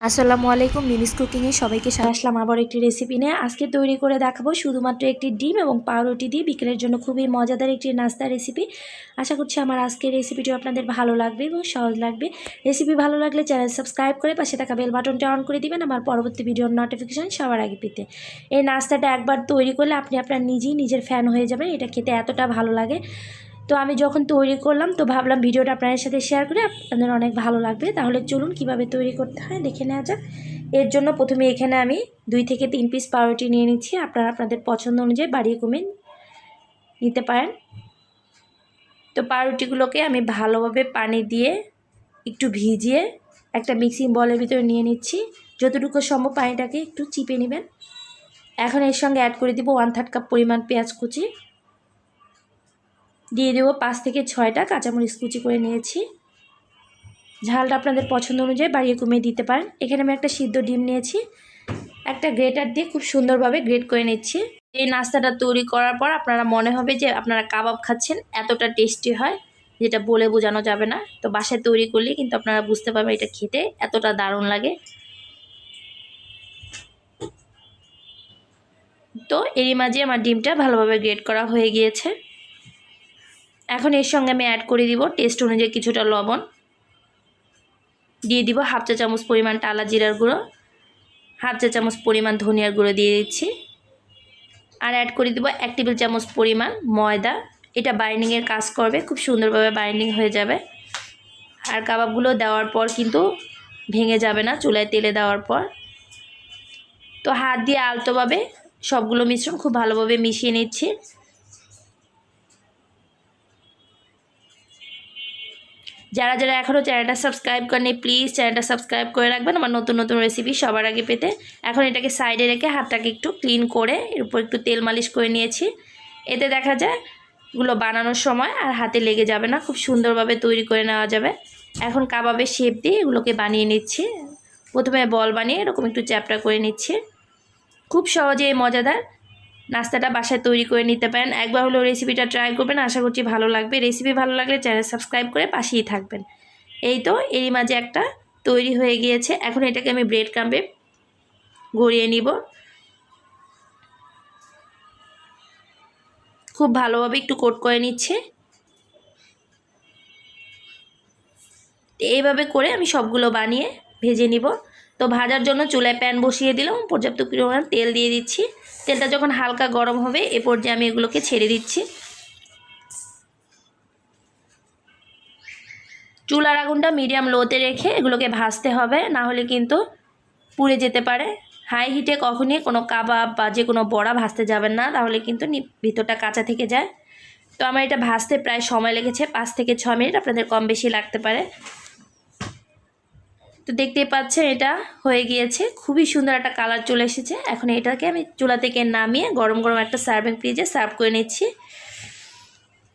আসসালামু আলাইকুম, মিমিস কুকিংয়ে সবাইকে আসলাম আবার একটি রেসিপি নিয়ে। আজকে তৈরি করে দেখাবো শুধুমাত্র একটি ডিম এবং পাউরুটি দিয়ে বিকেলের জন্য খুবই মজাদার একটি নাস্তা রেসিপি। আশা করছি আমার আজকের রেসিপিটি আপনাদের ভালো লাগবে এবং সহজ লাগবে। রেসিপি ভালো লাগলে চ্যানেল সাবস্ক্রাইব করে পাশে থাকা বেল বাটনটা অন করে দিবেন আমার পরবর্তী ভিডিওর নোটিফিকেশান সবার আগে পেতে। এই নাস্তাটা একবার তৈরি করলে আপনি আপনার নিজের ফ্যান হয়ে যাবেন। এটা খেতে এতটা ভালো লাগে। তো আমি যখন তৈরি করলাম তো ভাবলাম ভিডিওটা আপনাদের সাথে শেয়ার করে আপনাদের অনেক ভালো লাগবে। তাহলে চলুন কিভাবে তৈরি করতে হয় দেখে নেওয়া যাক। এর জন্য প্রথমে এখানে আমি 2 থেকে 3 পিস পাউরুটি নিয়ে নিচ্ছি। আপনারা আপনাদের পছন্দ অনুযায়ী বাড়িয়ে কমিয়ে নিতে পারেন। তো পাউরুটিগুলোকে আমি ভালোভাবে পানি দিয়ে একটু ভিজিয়ে একটা মিক্সিং বলের ভিতরে নিয়ে নিচ্ছি। যতটুকু সম্ভব পানিটাকে একটু চিপে নেবেন। এখন এর সঙ্গে অ্যাড করে দিব 1/3 কাপ পরিমাণ পেঁয়াজ কুচি, দিয়ে দেবো 5 থেকে 6টা কাঁচামরিচ কুচি করে নিয়েছি। ঝালটা আপনাদের পছন্দ অনুযায়ী বাড়িয়ে কমিয়ে দিতে পারেন। এখানে আমি একটা সিদ্ধ ডিম নিয়েছি, একটা গ্রেটার দিয়ে খুব সুন্দরভাবে গ্রেট করে নিচ্ছি। এই নাস্তাটা তৈরি করার পর আপনারা মনে হবে যে আপনারা কাবাব খাচ্ছেন, এতটা টেস্টি হয় যেটা বলে বোঝানো যাবে না। তো বাসায় তৈরি করলে কিন্তু আপনারা বুঝতে পারবেন এটা খেতে এতটা দারুণ লাগে। তো এরই মাঝে আমার ডিমটা ভালোভাবে গ্রেট করা হয়ে গিয়েছে। এখন এর সঙ্গে আমি অ্যাড করে দিব টেস্ট অনুযায়ী কিছুটা লবণ, দিয়ে দিব 1/2 চা চামচ পরিমাণ টালা জিরার গুঁড়ো, 1/2 চা চামচ পরিমাণ ধনিয়ার গুঁড়ো দিয়ে দিচ্ছি। আর অ্যাড করে দিব 1 টেবিল চামচ পরিমাণ ময়দা। এটা বাইন্ডিংয়ের কাজ করবে, খুব সুন্দরভাবে বাইন্ডিং হয়ে যাবে। আর কাবাবগুলো দেওয়ার পর কিন্তু ভেঙে যাবে না চুলায় তেলে দেওয়ার পর। তো হাত দিয়ে আলতোভাবে সবগুলো মিশ্রণ খুব ভালোভাবে মিশিয়ে নিচ্ছি। যারা যারা এখনও চ্যানেলটা সাবস্ক্রাইব করেনি প্লিজ চ্যানেলটা সাবস্ক্রাইব করে রাখবেন আমার নতুন নতুন রেসিপি সবার আগে পেতে। এখন এটাকে সাইডে রেখে হাতটাকে একটু ক্লিন করে এর উপর একটু তেল মালিশ করে নিয়েছি। এতে দেখা যায় এগুলো বানানোর সময় আর হাতে লেগে যাবে না, খুব সুন্দরভাবে তৈরি করে নেওয়া যাবে। এখন কাবাবের শেপ দিয়ে এগুলোকে বানিয়ে নিচ্ছি। প্রথমে বল বানিয়ে এরকম একটু চ্যাপটা করে নিচ্ছি। খুব সহজেই মজাদার নাস্তাটা বাসায় তৈরি করে নিতে পারেন। একবার হলেও রেসিপিটা ট্রাই করবেন, আশা করছি ভালো লাগবে। রেসিপি ভালো লাগলে চ্যানেল সাবস্ক্রাইব করে পাশেই থাকবেন। এই তো এরই মাঝে একটা তৈরি হয়ে গিয়েছে। এখন এটাকে আমি ব্রেড ক্রাম্বে গড়িয়ে নিব। খুব ভালোভাবে একটু কোট করে নিচ্ছে। এইভাবে করে আমি সবগুলো বানিয়ে ভেজে নিব। তো ভাজার জন্য চুলায় প্যান বসিয়ে দিলাম, পর্যাপ্ত পরিমাণ তেল দিয়ে দিচ্ছি। তেলটা যখন হালকা গরম হবে এ পর্যায়ে আমি এগুলোকে ছেড়ে দিচ্ছি। চুলার আগুনটা মিডিয়াম লোতে রেখে এগুলোকে ভাজতে হবে, না হলে কিন্তু পুড়ে যেতে পারে। হাই হিটে কখনই কোনো কাবাব বা যে কোনো বড়া ভাজতে যাবেন না, তাহলে কিন্তু ভিতরটা কাঁচা থেকে যায়। তো আমার এটা ভাজতে প্রায় সময় লেগেছে 5 থেকে 6 মিনিট, আপনাদের কম বেশি লাগতে পারে। তো দেখতেই পাচ্ছেন এটা হয়ে গিয়েছে, খুবই সুন্দর একটা কালার চলে এসেছে। এখন এটাকে আমি চুলা থেকে নামিয়ে গরম গরম একটা সার্ভিং প্লেটে সার্ভ করে নিচ্ছি।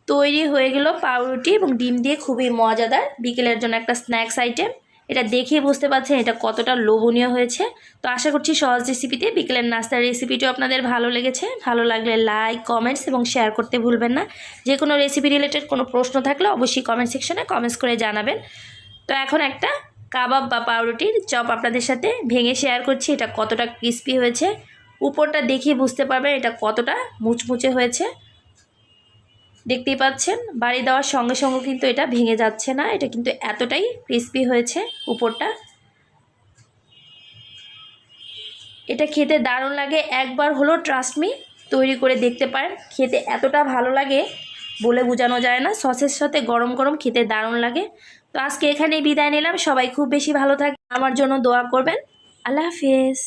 তৈরি হয়ে গেল পাউরুটি এবং ডিম দিয়ে খুবই মজাদার বিকেলের জন্য একটা স্ন্যাক্স আইটেম। এটা দেখেই বুঝতে পারছেন এটা কতটা লোভনীয় হয়েছে। তো আশা করছি সহজ রেসিপিতে বিকেলের নাস্তার রেসিপিটিও আপনাদের ভালো লেগেছে। ভালো লাগলে লাইক, কমেন্টস এবং শেয়ার করতে ভুলবেন না। যে কোনো রেসিপি রিলেটেড কোনো প্রশ্ন থাকলে অবশ্যই কমেন্ট সেকশনে কমেন্টস করে জানাবেন। তো এখন একটা কাবাব বা পাউরুটির চপ আপনাদের সাথে ভেঙে শেয়ার করছি। এটা কতটা ক্রিস্পি হয়েছে, উপরটা দেখিয়ে বুঝতে পারবেন এটা কতটা মুচমুচে হয়েছে। দেখতেই পাচ্ছেন বাড়ি দেওয়ার সঙ্গে সঙ্গে কিন্তু এটা ভেঙে যাচ্ছে না, এটা কিন্তু এতটাই ক্রিস্পি হয়েছে উপরটা। এটা খেতে দারুণ লাগে, একবার হলো ট্রাস্ট মি তৈরি করে দেখতে পারেন। খেতে এতটা ভালো লাগে বলে বোঝানো যায় না, সসের সাথে গরম গরম খেতে দারুণ লাগে। তো আজকে এখানেই বিদায় নিলাম, সবাই খুব বেশি ভালো থাকবে, আমার জন্য দোয়া করবেন। আল্লাহ হাফিজ।